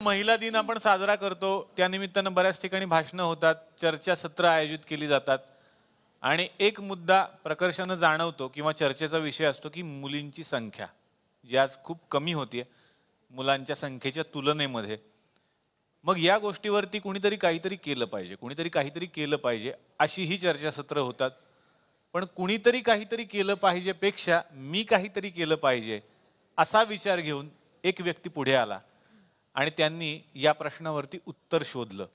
महिला दिन आपण साजरा करतो, त्यानिमित्तानं बऱ्याच ठिकाणी भाषणं होतात, चर्चासत्र आयोजित केली जातात आणि एक मुद्दा प्रकर्षानं जाणवतो किंवा चर्चेचा विषय असतो की मुलींची संख्या जी आज खूप कमी होतीये मुलांच्या संख्येच्या तुलनेमध्ये. मग या गोष्टीवरती कुणीतरी काहीतरी केलं पाहिजे अशी ही चर्चासत्र होतात. पण कुणीतरी काहीतरी केलं पाहिजे पेक्षा मी काहीतरी केलं पाहिजे असा विचार घेऊन एक व्यक्ती पुढे आला आणि त्यांनी या प्रश्नावरती उत्तर शोधलं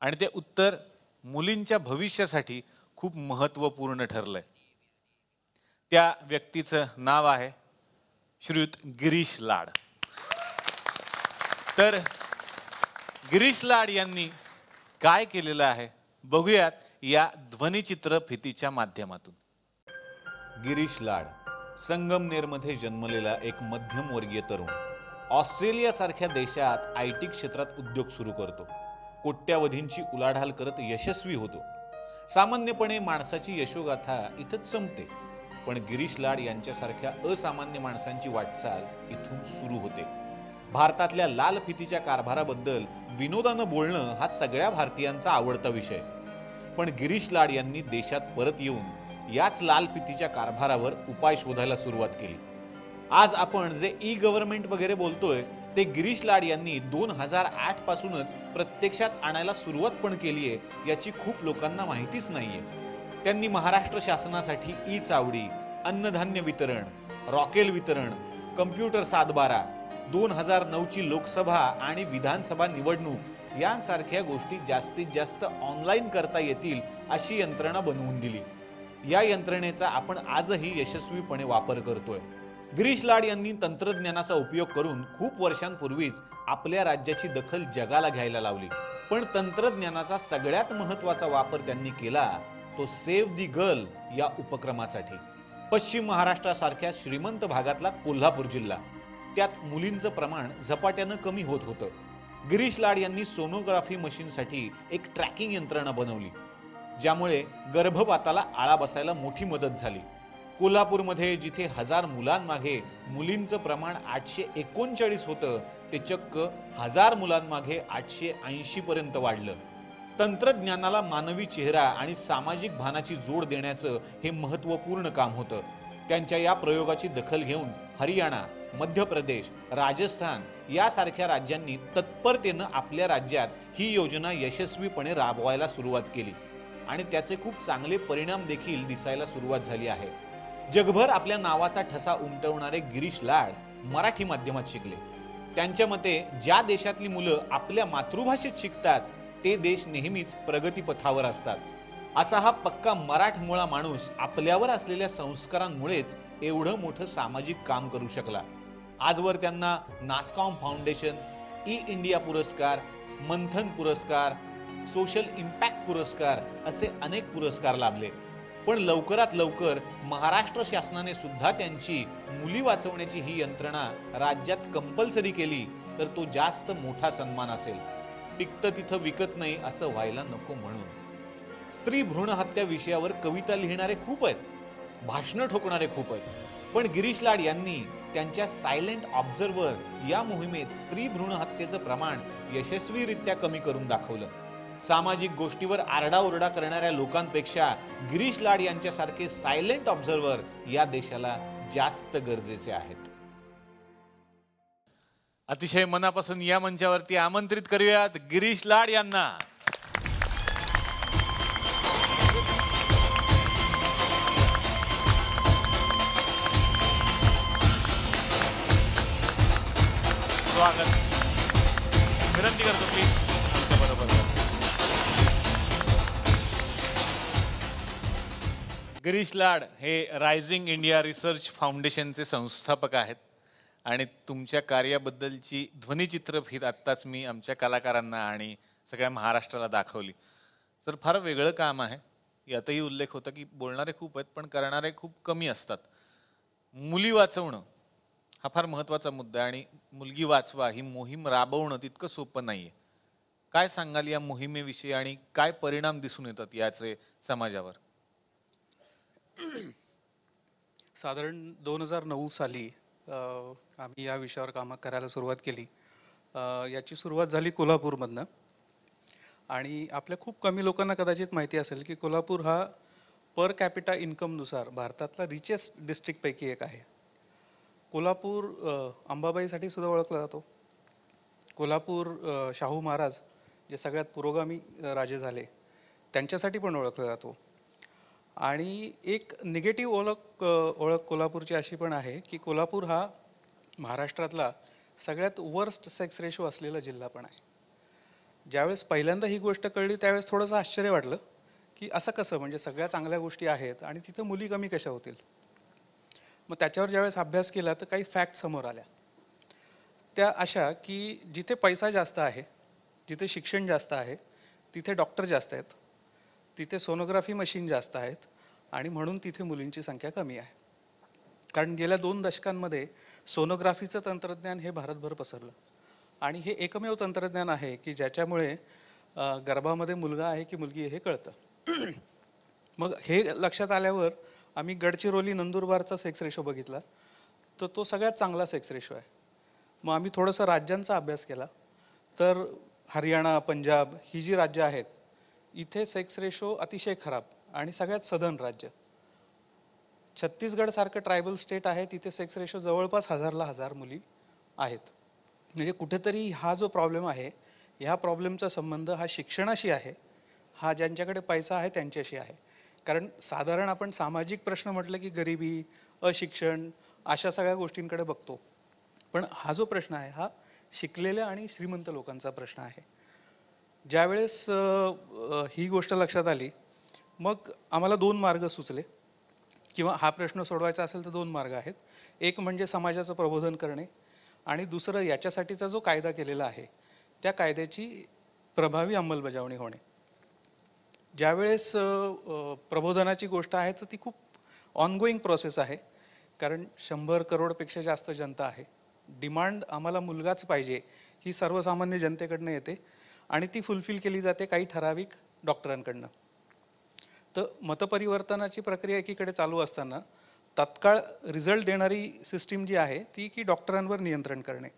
आणि ते उत्तर मुलींच्या भविष्यासाठी खूप महत्त्वपूर्ण ठरलंय. त्या व्यक्तीचं नाव आहे श्रीयुत गिरीश लाड. तर गिरीश लाड यांनी काय केलेलं आहे बघूयात या ध्वनिचित्र फितीच्या माध्यमातून. गिरीश लाड संगमनेरमध्ये जन्मलेला एक मध्यमवर्गीय तरुण ऑस्ट्रेलियासारख्या देशात आयटी क्षेत्रात उद्योग सुरू करतो. कोट्यावधींची उलाढाल करत यशस्वी होतो. सामान्यपणे माणसाची यशोगाथा इथंच संपते, पण गिरीश लाड यांच्यासारख्या असामान्य माणसांची वाटचाल इथून सुरू होते. भारतातल्या लाल फितीच्या कारभाराबद्दल विनोदानं बोलणं हा सगळ्या भारतीयांचा आवडता विषय. पण गिरीश लाड यांनी देशात परत येऊन याच लाल फितीच्या कारभारावर उपाय शोधायला सुरुवात केली. आज आपण जे ई गव्हर्नमेंट वगैरे बोलतोय ते गिरीश लाड यांनी 2008 पासूनच प्रत्यक्षात आणायला सुरुवात पण केली आहे याची खूप लोकांना माहितीच नाहीये. त्यांनी महाराष्ट्र शासनासाठी ई चावडी, अन्नधान्य वितरण, रॉकेल वितरण, कम्प्युटर सातबारा, 2009ची लोकसभा आणि विधानसभा निवडणूक यांसारख्या गोष्टी जास्तीत जास्त ऑनलाईन करता येतील अशी यंत्रणा बनवून दिली. या यंत्रणेचा आपण आजही यशस्वीपणे वापर करतोय. गिरीश लाड यांनी तंत्रज्ञानाचा उपयोग करून खूप वर्षांपूर्वीच आपल्या राज्याची दखल जगाला घ्यायला लावली. पण तंत्रज्ञानाचा सगळ्यात महत्त्वाचा वापर त्यांनी केला तो सेव्ह दी गर्ल या उपक्रमासाठी. पश्चिम महाराष्ट्रासारख्या श्रीमंत भागातला कोल्हापूर जिल्हा, त्यात मुलींचं प्रमाण झपाट्यानं कमी होत होतं. गिरीश लाड यांनी सोनोग्राफी मशीनसाठी एक ट्रॅकिंग यंत्रणा बनवली ज्यामुळे गर्भपाताला आळा बसायला मोठी मदत झाली. कोल्हापूरमध्ये जिथे 1000 मुलांमागे मुलींचं प्रमाण 839 होतं ते चक्क 1000 मुलांमागे 880 पर्यंत वाढलं. तंत्रज्ञानाला मानवी चेहरा आणि सामाजिक भानाची जोड देण्याचं हे महत्त्वपूर्ण काम होतं. त्यांच्या या प्रयोगाची दखल घेऊन हरियाणा, मध्य प्रदेश, राजस्थान यासारख्या राज्यांनी तत्परतेनं आपल्या राज्यात ही योजना यशस्वीपणे राबवायला सुरुवात केली आणि त्याचे खूप चांगले परिणाम देखील दिसायला सुरुवात झाली आहे. जगभर आपल्या नावाचा ठसा उमटवणारे गिरीश लाड मराठी माध्यमात शिकले. त्यांच्या मते ज्या देशातली मुलं आपल्या मातृभाषेत शिकतात ते देश नेहमीच प्रगतीपथावर असतात. असा हा पक्का मराठमोळा माणूस आपल्यावर असलेल्या संस्कारांमुळेच एवढं मोठं सामाजिक काम करू शकला. आजवर त्यांना नास्कॉम फाउंडेशन, ई इंडिया पुरस्कार, मंथन पुरस्कार, सोशल इम्पॅक्ट पुरस्कार असे अनेक पुरस्कार लाभले. पण लवकरात लवकर महाराष्ट्र शासनाने सुद्धा त्यांची मुली वाचवण्याची ही यंत्रणा राज्यात कंपल्सरी केली तर तो जास्त मोठा सन्मान असेल. पिकतं तिथं विकत नाही असं व्हायला नको म्हणून. स्त्री भ्रूण हत्या विषयावर कविता लिहिणारे खूप आहेत, भाषणं ठोकणारे खूप आहेत, पण गिरीश लाड यांनी त्यांच्या सायलेंट ऑब्झर्व्हर या मोहिमेत स्त्री भ्रूण हत्येचं प्रमाण यशस्वीरित्या कमी करून दाखवलं. सामाजिक गोष्टीवर आरडाओरडा करणाऱ्या लोकांपेक्षा गिरीश लाड यांच्यासारखे सायलेंट ऑब्झर्व्हर या देशाला जास्त गरजेचे आहेत. अतिशय मनापासून या मंचावरती आमंत्रित करूयात गिरीश लाड यांना. स्वागत. विनंती करतो प्लीज आमच्या बरोबर. गिरीश लाड हे रायझिंग इंडिया रिसर्च फाउंडेशनचे संस्थापक आहेत आणि तुमच्या कार्याबद्दलची ध्वनिचित्रफीत आत्ताच मी आमच्या कलाकारांना आणि सगळ्या महाराष्ट्राला दाखवली. तर फार वेगळं काम आहे. यातही उल्लेख होता की बोलणारे खूप आहेत पण करणारे खूप कमी असतात. मुली वाचवणं हा फार महत्त्वाचा मुद्दा आहे आणि मुलगी वाचवा ही मोहीम राबवणं तितकं सोपं नाही आहे. काय सांगाल या मोहिमेविषयी आणि काय परिणाम दिसून येतात याचे समाजावर? साधारण 2009 साली आम्ही या विषयावर काम करायला सुरुवात केली. याची सुरुवात झाली कोल्हापूरमधनं आणि आपल्या खूप कमी लोकांना कदाचित माहिती असेल की कोल्हापूर हा पर कॅपिटा इन्कमनुसार भारतातला रिचेस्ट डिस्ट्रिक्टपैकी एक आहे. कोल्हापूर अंबाबाईसाठी सुद्धा ओळखला जातो. कोल्हापूर शाहू महाराज जे सगळ्यात पुरोगामी राजे झाले त्यांच्यासाठी पण ओळखला जातो. आणि एक निगेटिव्ह ओळख कोल्हापूरची अशी पण आहे की कोल्हापूर हा महाराष्ट्रातला सगळ्यात वर्स्ट सेक्स रेशो असलेला जिल्हा पण आहे. ज्यावेळेस पहिल्यांदा ही गोष्ट कळली त्यावेळेस थोडंसं आश्चर्य वाटलं की असं कसं, म्हणजे सगळ्या चांगल्या गोष्टी आहेत आणि तिथं मुली कमी कशा होतील. मग त्याच्यावर ज्यावेळेस अभ्यास केला तर काही फॅक्ट समोर आल्या. त्या अशा की जिथे पैसा जास्त आहे, जिथे शिक्षण जास्त आहे, तिथे डॉक्टर जास्त आहेत, तिथे सोनोग्राफी मशीन जास्त आहेत आणि म्हणून तिथे मुलींची संख्या कमी आहे. कारण गेल्या 2 दशकांमध्ये सोनोग्राफीचं तंत्रज्ञान हे भारतभर पसरलं आणि हे एकमेव तंत्रज्ञान आहे की ज्याच्यामुळे गर्भामध्ये मुलगा आहे की मुलगी हे कळतं. मग हे लक्षात आल्यावर आम्ही गडचिरोली नंदुरबारचा सेक्स रेशो बघितला तर तो सगळ्यात चांगला सेक्स रेशो आहे. मग आम्ही थोडंसं राज्यांचा अभ्यास केला तर हरियाणा, पंजाब ही जी राज्य आहेत इथे सेक्स रेशो अतिशय खराब आणि सगळ्यात सदर्न राज्य. छत्तीसगडसारखं ट्रायबल स्टेट आहे तिथे सेक्स रेशो जवळपास 1000 मुली आहेत. म्हणजे कुठेतरी हा जो प्रॉब्लेम आहे ह्या प्रॉब्लेमचा संबंध हा शिक्षणाशी आहे, हा ज्यांच्याकडे पैसा आहे त्यांच्याशी आहे. कारण साधारण आपण सामाजिक प्रश्न म्हटलं की गरिबी, अशिक्षण अशा सगळ्या गोष्टींकडे बघतो, पण हा जो प्रश्न आहे हा शिकलेल्या आणि श्रीमंत लोकांचा प्रश्न आहे. ज्यावेळेस ही गोष्ट लक्षात आली मग आम्हाला 2 मार्ग सुचले किंवा हा प्रश्न सोडवायचा असेल तर 2 मार्ग आहेत. एक म्हणजे समाजाचं प्रबोधन करणे आणि दुसरं याच्यासाठीचा जो कायदा केलेला आहे त्या कायद्याची प्रभावी अंमलबजावणी होणे. ज्यावेळेस प्रबोधनाची गोष्ट आहे तर ती खूप ऑनगोईंग प्रोसेस आहे, कारण 100 करोडपेक्षा जास्त जनता आहे. डिमांड आम्हाला मुलगाच पाहिजे ही सर्वसामान्य जनतेकडनं येते आणि ती फुलफिल केली जाते काही ठराविक डॉक्टरांकडनं. तर मतपरिवर्तनाची प्रक्रिया एकीकडे चालू असताना तत्काळ रिझल्ट देणारी सिस्टीम जी आहे ती की डॉक्टरांवर नियंत्रण करणे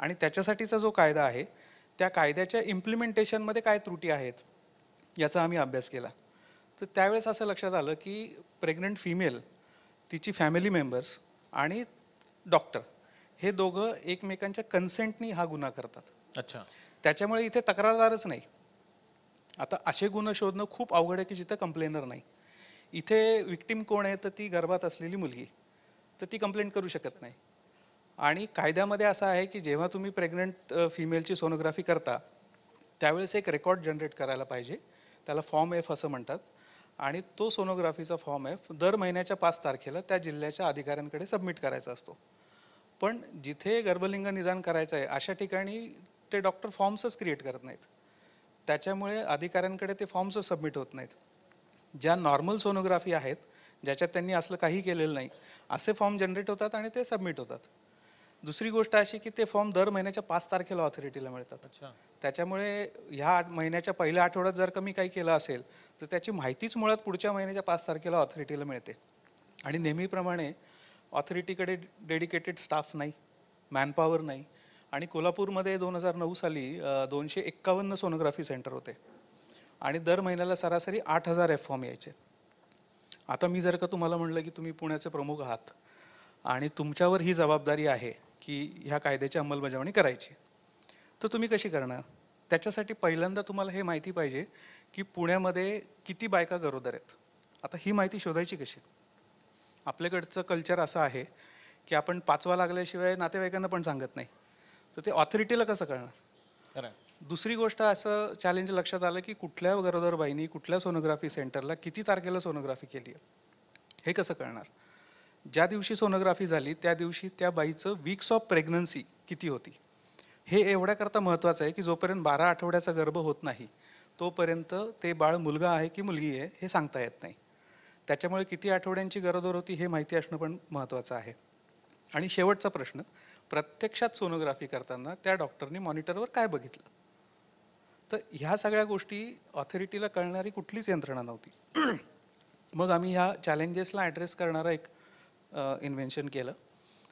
आणि त्याच्यासाठीचा जो कायदा आहे त्या कायद्याच्या इम्प्लिमेंटेशनमध्ये काय त्रुटी आहेत याचा आम्ही अभ्यास केला. तर त्यावेळेस असं लक्षात आलं की प्रेग्नंट फिमेल, तिची फॅमिली मेंबर्स आणि डॉक्टर हे दोघं एकमेकांच्या कन्सेंटनी हा गुन्हा करतात. अच्छा. त्याच्यामुळे इथे तक्रारदारच नाही. आता असे गुन्हे शोधणं खूप अवघड आहे की जिथं कंप्लेनर नाही. इथे विक्टिम कोण आहे तर ती गर्भात असलेली मुलगी, तर ती कंप्लेंट करू शकत नाही. आणि कायद्यामध्ये असं आहे की जेव्हा तुम्ही प्रेग्नंट फिमेलची सोनोग्राफी करता त्यावेळेस एक रेकॉर्ड जनरेट करायला पाहिजे, त्याला फॉर्म F असं म्हणतात. आणि तो सोनोग्राफीचा फॉर्म F दर महिन्याच्या 5 तारखेला त्या जिल्ह्याच्या अधिकाऱ्यांकडे सबमिट करायचा असतो. पण जिथे गर्भलिंग निदान करायचं आहे अशा ठिकाणी ते डॉक्टर फॉर्म्सच क्रिएट करत नाहीत. त्याच्यामुळे अधिकाऱ्यांकडे ते फॉर्म्सच सबमिट होत नाहीत. ज्या नॉर्मल सोनोग्राफी आहेत ज्याच्यात त्यांनी असलं काही केलेलं नाही असे फॉर्म जनरेट होतात आणि ते सबमिट होतात. दुसरी गोष्ट अशी की ते फॉर्म दर महिन्याच्या 5 तारखेला ऑथॉरिटीला मिळतात. त्याच्यामुळे ह्या महिन्याच्या पहिल्या आठवड्यात जर कमी काही केलं असेल तर त्याची माहितीच मुळात पुढच्या महिन्याच्या 5 तारखेला ऑथॉरिटीला मिळते. आणि नेहमीप्रमाणे ऑथॉरिटीकडे डेडिकेटेड स्टाफ नाही, मॅनपॉवर नाही. आणि कोल्हापूरमध्ये 2009 साली 251 सोनोग्राफी सेंटर होते आणि दर महिन्याला सरासरी 8000 F फॉर्म यायचे. आता मी जर का तुम्हाला म्हटलं की तुम्ही पुण्याचे प्रमुख आहात आणि तुमच्यावर ही जबाबदारी आहे की ह्या कायद्याची अंमलबजावणी करायची, तर तुम्ही कशी करणार? त्याच्यासाठी पहिल्यांदा तुम्हाला हे माहिती पाहिजे की पुण्यामध्ये किती बायका गरोदर आहेत. आता ही माहिती शोधायची कशी? आपल्याकडचं कल्चर असं आहे की आपण 5वा लागल्याशिवाय नातेवाईकांना पण सांगत नाही, तर ते ऑथॉरिटीला कसं कळणार? दुसरी गोष्ट असं चॅलेंज लक्षात आलं की कुठल्या गरोदर बाईंनी कुठल्या सोनोग्राफी सेंटरला किती तारखेला सोनोग्राफी केली आहे हे कसं कळणार? ज्या दिवशी सोनोग्राफी झाली त्या दिवशी त्या बाईचं वीक्स ऑफ प्रेग्नन्सी किती होती हे एवढ्याकरता महत्त्वाचं आहे की जोपर्यंत 12 आठवड्याचा गर्भ होत नाही तोपर्यंत ते बाळ मुलगा आहे की मुलगी आहे हे सांगता येत नाही. त्याच्यामुळे किती आठवड्यांची गरोदर होती हे माहिती असणं पण महत्त्वाचं आहे. आणि शेवटचा प्रश्न, प्रत्यक्षात सोनोग्राफी करताना त्या डॉक्टरने मॉनिटरवर काय बघितलं? तर ह्या सगळ्या गोष्टी ऑथॉरिटीला कळणारी कुठलीच यंत्रणा नव्हती. मग आम्ही ह्या चॅलेंजेसला ॲड्रेस करणारं एक इन्व्हेन्शन केलं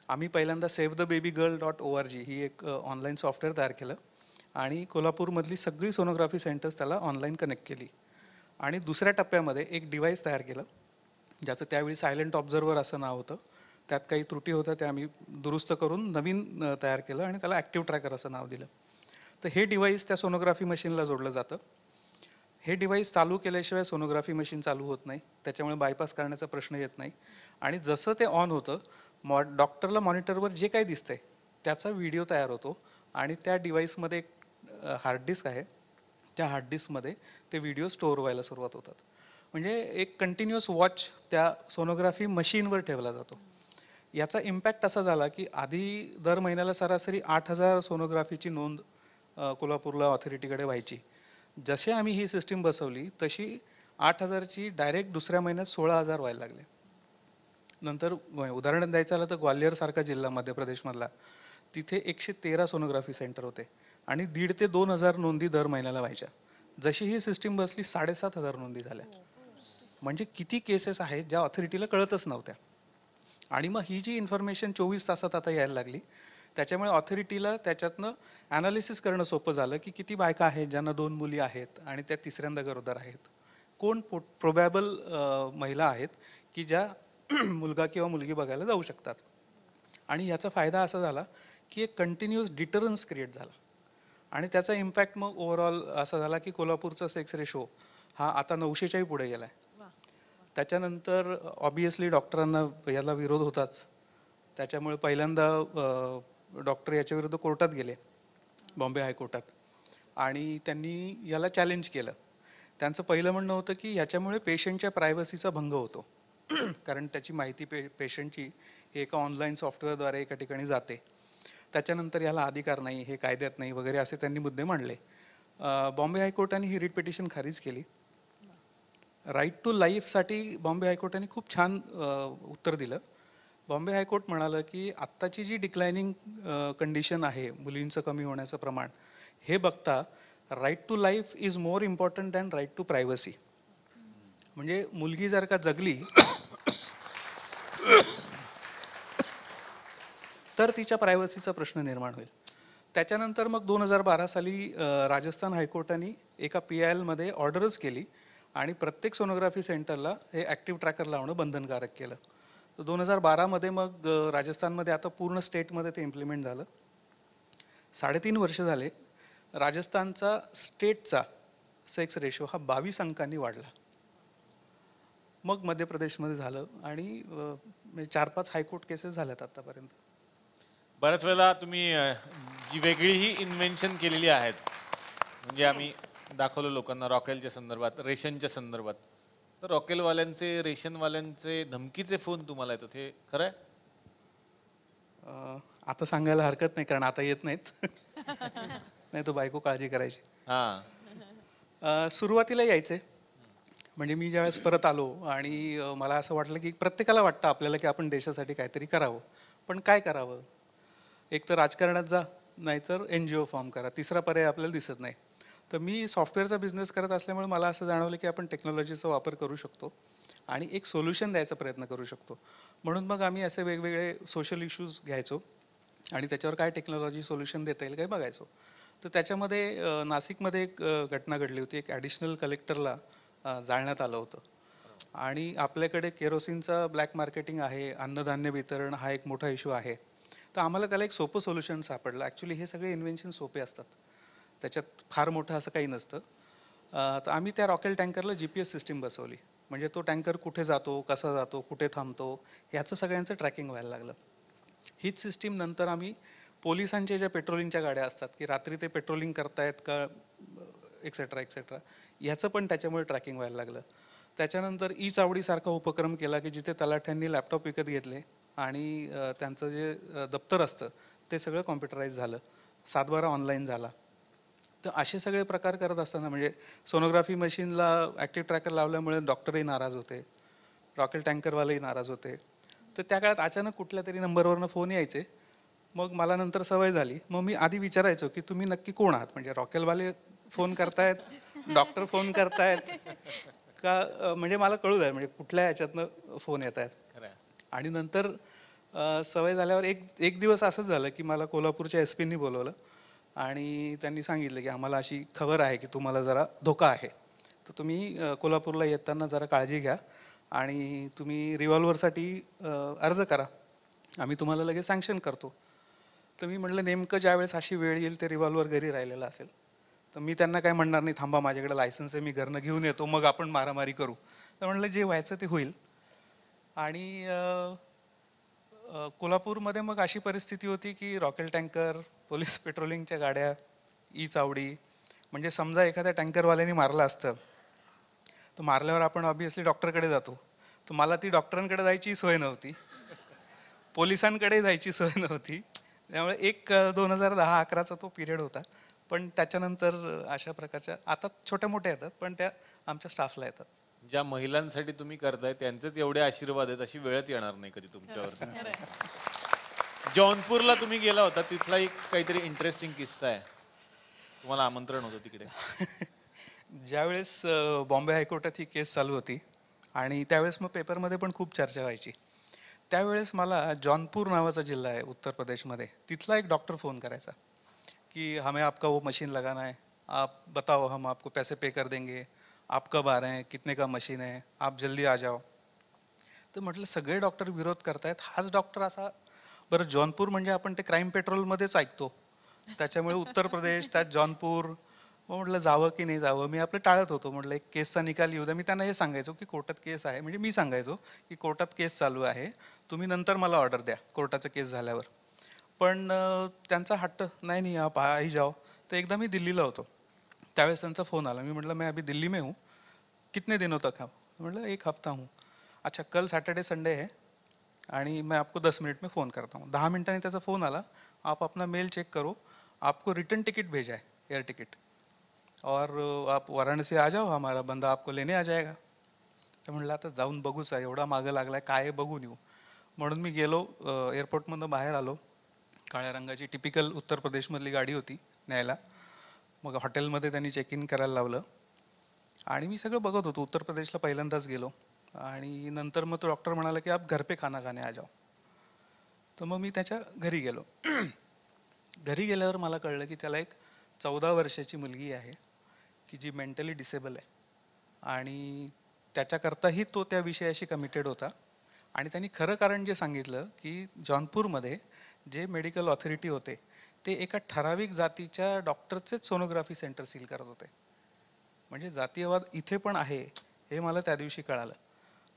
आम्ही पहिल्यांदा SaveTheBabyGirl.org ही एक ऑनलाईन सॉफ्टवेअर तयार केलं आणि कोल्हापूरमधली सगळी सोनोग्राफी सेंटर्स त्याला ऑनलाईन कनेक्ट केली. आणि दुसऱ्या टप्प्यामध्ये एक डिव्हाइस तयार केलं ज्याचं त्यावेळी सायलेंट ऑब्झर्वर असं नाव होतं. त्यात काही त्रुटी होत्या त्या आम्ही दुरुस्त करून नवीन तयार केलं आणि त्याला ॲक्टिव्ह ट्रॅकर असं नाव दिलं. तर हे डिव्हाइस त्या सोनोग्राफी मशीनला जोडलं जातं. हे डिव्हाइस चालू केल्याशिवाय सोनोग्राफी मशीन चालू होत नाही, त्याच्यामुळे बायपास करण्याचा प्रश्न येत नाही. आणि जसं ते ऑन होतं डॉक्टरला मॉनिटरवर जे काही दिसतंय त्याचा व्हिडिओ तयार होतो आणि त्या डिव्हाइसमध्ये एक हार्ड डिस्क आहे. त्या हार्ड डिस्कमध्ये ते व्हिडिओ स्टोअर व्हायला सुरुवात होतात. म्हणजे एक कंटिन्युअस वॉच त्या सोनोग्राफी मशीनवर ठेवला जातो. याचा इम्पॅक्ट असा झाला की आधी दर महिन्याला सरासरी 8,000 सोनोग्राफीची नोंद कोल्हापूरला ऑथॉरिटीकडे व्हायची. जसे आम्ही ही सिस्टीम बसवली तशी 8,000ची डायरेक्ट दुसऱ्या महिन्यात 16,000 व्हायला लागले. नंतर उदाहरण द्यायचं झालं तर ग्वाल्हेरसारखा जिल्हा मध्य प्रदेशमधला, तिथे 113 सोनोग्राफी सेंटर होते आणि 1,500 ते 2,000 नोंदी दर महिन्याला व्हायच्या. जशी ही सिस्टीम बसली 7,500 नोंदी झाल्या. म्हणजे किती केसेस आहेत ज्या ऑथॉरिटीला कळतच नव्हत्या. आणि मग ही जी इन्फॉर्मेशन 24 तासात आता यायला लागली त्याच्यामुळे ऑथॉरिटीला त्याच्यातनं ॲनालिसिस करणं सोपं झालं की किती बायका आहेत ज्यांना 2 मुली आहेत आणि त्या तिसऱ्यांदा गरोदर आहेत, कोण प्रोबॅबल महिला आहेत की ज्या मुलगा किंवा मुलगी बघायला जाऊ शकतात. आणि याचा फायदा असा झाला की एक कंटिन्युअस डिटरन्स क्रिएट झाला आणि त्याचा इम्पॅक्ट मग ओव्हरऑल असा झाला की कोल्हापूरचा सेक्स रेशो हा आता 900च्याही पुढे गेला आहे. त्याच्यानंतर ऑब्वियसली डॉक्टरांना याला विरोध होताच. त्याच्यामुळे पहिल्यांदा डॉक्टर याच्याविरुद्ध कोर्टात गेले, बॉम्बे हायकोर्टात, आणि त्यांनी याला चॅलेंज केलं. त्यांचं पहिलं म्हणणं होतं की याच्यामुळे पेशंटच्या प्रायव्हसीचा भंग होतो कारण त्याची माहिती पेशंटची एका ऑनलाईन सॉफ्टवेअरद्वारे एका ठिकाणी जाते. त्याच्यानंतर याला अधिकार नाही, हे कायद्यात नाही वगैरे असे त्यांनी मुद्दे मांडले. बॉम्बे हायकोर्टाने ही रिट पिटिशन खारिज केली. राईट टू लाईफसाठी बॉम्बे हायकोर्टाने खूप छान उत्तर दिलं. बॉम्बे हायकोर्ट म्हणालं की आत्ताची जी डिक्लायनिंग कंडिशन आहे मुलींचं कमी होण्याचं प्रमाण, हे बघता right to life is more important than right to privacy. म्हणजे मुलगी जर का जगली तर तिच्या प्रायव्हसीचा प्रश्न निर्माण होईल. त्याच्यानंतर मग 2012 साली राजस्थान हायकोर्टाने एका PILमध्ये ऑर्डरच केली आणि प्रत्येक सोनोग्राफी सेंटरला हे ॲक्टिव्ह ट्रॅकर लावणं बंधनकारक केलं. तर 2012मध्ये मग राजस्थानमध्ये आता पूर्ण स्टेटमध्ये ते इम्प्लिमेंट झालं. 3.5 वर्ष झाले. राजस्थानचा स्टेटचा सेक्स रेशो हा 22 अंकांनी वाढला. मग मध्य प्रदेशमध्ये झालं आणि 4-5 हायकोर्ट केसेस झाल्यात आतापर्यंत. बऱ्याच वेळेला तुम्ही जी वेगळीही इन्व्हेन्शन केलेली आहेत, म्हणजे आम्ही दाखवलं लोकांना रॉकेलच्या संदर्भात, रेशनच्या संदर्भात, तर रॉकेलवाल्यांचे रेशनवाल्यांचे धमकीचे फोन तुम्हाला येतात, हे खरं आहे? आता सांगायला हरकत नाही कारण आता येत नाहीत. नाही तर बायको काळजी करायची. सुरुवातीला यायचे. म्हणजे मी ज्यावेळेस परत आलो आणि मला असं वाटलं की प्रत्येकाला वाटतं आपल्याला की आपण देशासाठी काहीतरी करावं, पण काय करावं? एक तर राजकारणात जा, नाहीतर NGO फॉर्म करा, तिसरा पर्याय आपल्याला दिसत नाही. तर मी सॉफ्टवेअरचा बिझनेस करत असल्यामुळे मला असं जाणवलं की आपण टेक्नॉलॉजीचा वापर करू शकतो आणि एक सोल्युशन द्यायचा प्रयत्न करू शकतो. म्हणून मग आम्ही असे वेगवेगळे सोशल इश्यूज घ्यायचो आणि त्याच्यावर काय टेक्नॉलॉजी सोल्युशन देता येईल काय बघायचो. तर त्याच्यामध्ये नाशिकमध्ये एक घटना घडली होती. एक ॲडिशनल कलेक्टरला जाळण्यात आलं होतं आणि आपल्याकडे केरोसिनचा ब्लॅक मार्केटिंग आहे, अन्नधान्य वितरण हा एक मोठा इश्यू आहे. तर आम्हाला त्याला एक सोपं सोल्युशन सापडलं. ॲक्च्युली हे सगळे इन्व्हेन्शन सोपे असतात, त्याच्यात फार मोठं असं काही नसतं. तर आम्ही त्या रॉकेल टँकरला GPS सिस्टीम बसवली. म्हणजे तो टँकर कुठे जातो, कसा जातो, कुठे थांबतो, ह्याचं सगळ्यांचं ट्रॅकिंग व्हायला लागलं. हीच सिस्टीम नंतर आम्ही पोलिसांच्या ज्या पेट्रोलिंगच्या गाड्या असतात की रात्री ते पेट्रोलिंग करतायत का एक्सेट्रा एक्सेट्रा, ह्याचं पण त्याच्यामुळे ट्रॅकिंग व्हायला लागलं. त्याच्यानंतर चावडीसारखा उपक्रम केला की जिथे तलाठ्यांनी लॅपटॉप विकत घेतले आणि त्यांचं जे दप्तर असतं ते सगळं कॉम्प्युटराईज झालं. 7/12 ऑनलाईन झाला. तर असे सगळे प्रकार करत असताना म्हणजे सोनोग्राफी मशीनला ॲक्टिव्ह ट्रॅकर लावल्यामुळे डॉक्टरही नाराज होते, रॉकेल टँकरवालेही नाराज होते. तर त्या काळात अचानक कुठल्या तरी नंबरवरनं फोन यायचे. मग मला नंतर सवय झाली. मग मी आधी विचारायचो की तुम्ही नक्की कोण आहात, म्हणजे रॉकेलवाले फोन करतायत, डॉक्टर फोन करतायत का, म्हणजे मला कळू द्या म्हणजे कुठल्या ह्याच्यातनं फोन येत आहेत. आणि नंतर सवय झाल्यावर एक दिवस असंच झालं की मला कोल्हापूरच्या एस पींनी बोलवलं आणि त्यांनी सांगितलं की आम्हाला अशी खबर आहे की तुम्हाला जरा धोका आहे, तर तुम्ही कोल्हापूरला येताना जरा काळजी घ्या आणि तुम्ही रिव्हॉल्वरसाठी अर्ज करा, आम्ही तुम्हाला लगेच सँक्शन करतो. तर मी म्हटलं नेमकं ज्यावेळेस अशी वेळ येईल ते रिव्हॉल्वर घरी राहिलेलं असेल, तर मी त्यांना काय म्हणणार नाही, थांबा माझ्याकडे लायसन्स आहे, मी घरनं घेऊन येतो, मग आपण मारामारी करू. तर म्हटलं जे व्हायचं ते होईल. आणि कोल्हापूरमध्ये मग अशी परिस्थिती होती की रॉकेल टँकर, पोलीस पेट्रोलिंगच्या गाड्या, ई चावडी, म्हणजे समजा एखाद्या टँकरवाल्याने मारलं असतं तर मारल्यावर आपण ऑब्व्हियसली डॉक्टरकडे जातो. तर मला ती डॉक्टरांकडे जायची सोय नव्हती, पोलिसांकडे जायची सोय नव्हती. त्यामुळे 2010-11चा तो पिरियड होता. पण त्याच्यानंतर अशा प्रकारच्या आता छोट्या मोठ्या येतात, पण त्या आमच्या स्टाफला येतात. ज्या महिलांसाठी तुम्ही करताय त्यांचेच एवढे आशीर्वाद आहेत, अशी वेळच येणार नाही कधी तुमच्यावर. जौनपूरला तुम्ही गेला होता, तिथला एक काहीतरी इंटरेस्टिंग किस्सा आहे, तुम्हाला आमंत्रण होतं तिकडे. ज्यावेळेस बॉम्बे हायकोर्टात ही केस चालू होती आणि त्यावेळेस मग पेपरमध्ये पण खूप चर्चा व्हायची. त्यावेळेस मला जौनपूर नावाचा जिल्हा आहे उत्तर प्रदेशमध्ये, तिथला एक डॉक्टर फोन करायचा कि हमें आपका वो मशीन लगाना है, आप बताओ, हम आपको पैसे पे कर देंगे, आप कब आ रहे हैं, कितने का मशीन है, आप जल्दी आ जाओ. तर म्हटलं सगळे डॉक्टर विरोध करतायत, हाच डॉक्टर असा. बरं, जौनपूर म्हणजे आपण ते क्राईम पेट्रोलमध्येच ऐकतो, त्याच्यामुळे उत्तर प्रदेश त्यात जौनपूर. मग म्हटलं जावं की नाही जावं, मी आपलं टाळत होतो. म्हटलं एक केसचा निकाल येऊ द्या. मी त्यांना हे सांगायचो की कोर्टात केस आहे, म्हणजे मी सांगायचो की कोर्टात केस चालू आहे, तुम्ही नंतर मला ऑर्डर द्या कोर्टाचं केस झाल्यावर. पण त्यांचा हट्ट, नाही नाही आप आ ही जाओ. तर एकदा मी दिल्लीला होतो, त्यावेळेस त्यांचा फोन आला. मी म्हटलं मैं अभी दिल्ली में हूँ, कितने दिनों तक आप? म्हटलं 1 हफ्ता हूँ. अच्छा, कल सैटरडे संडे है आणि मैं आपको 10 मिनट में फ़ोन करता हूँ. 10 मिनटांनी त्याचा फोन आला, आप अपना मेल चेक करो, आपको रिटर्न टिकट भेजा है, एयर टिकट, और आप वाराणसी आ जाओ, हमारा बंदा आपको लेने आ जाएगा. तर म्हटलं आता जाऊन बघूच, एवढा मागं लागलाय, काय बघून येऊ. म्हणून मी गेलो, एअरपोर्टमधून बाहेर आलो. काळ्या रंगाची टिपिकल उत्तर प्रदेशमधली गाडी होती न्यायला. मग हॉटेलमध्ये त्यांनी चेक इन करायला लावलं आणि मी सगळं बघत होतो. उत्तर प्रदेशला पहिल्यांदाच गेलो आणि नंतर मग तो डॉक्टर म्हणाला की आप घर पे खाना खाने आ जाओ. तर मग मी त्याच्या घरी गेलो. घरी गेल्यावर मला कळलं की त्याला एक 14 वर्षाची मुलगी आहे की जी मेंटली डिसेबल आहे आणि त्याच्याकरताही तो त्या विषयाशी कमिटेड होता. आणि त्यांनी खरं कारण जे सांगितलं की जौनपूरमध्ये जे मेडिकल ऑथॉरिटी होते ते एका ठराविक जातीच्या डॉक्टरचेच सोनोग्राफी सेंटर सील करत होते. म्हणजे जातीयवाद इथे पण आहे हे मला त्या दिवशी कळालं.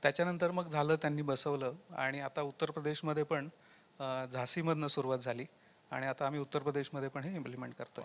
त्याच्यानंतर मग झालं, त्यांनी बसवलं आणि आता उत्तर प्रदेशमध्ये पण झाशीमधनं सुरुवात झाली आणि आता आम्ही उत्तर प्रदेशमध्ये पण हे इम्प्लिमेंट करतोय.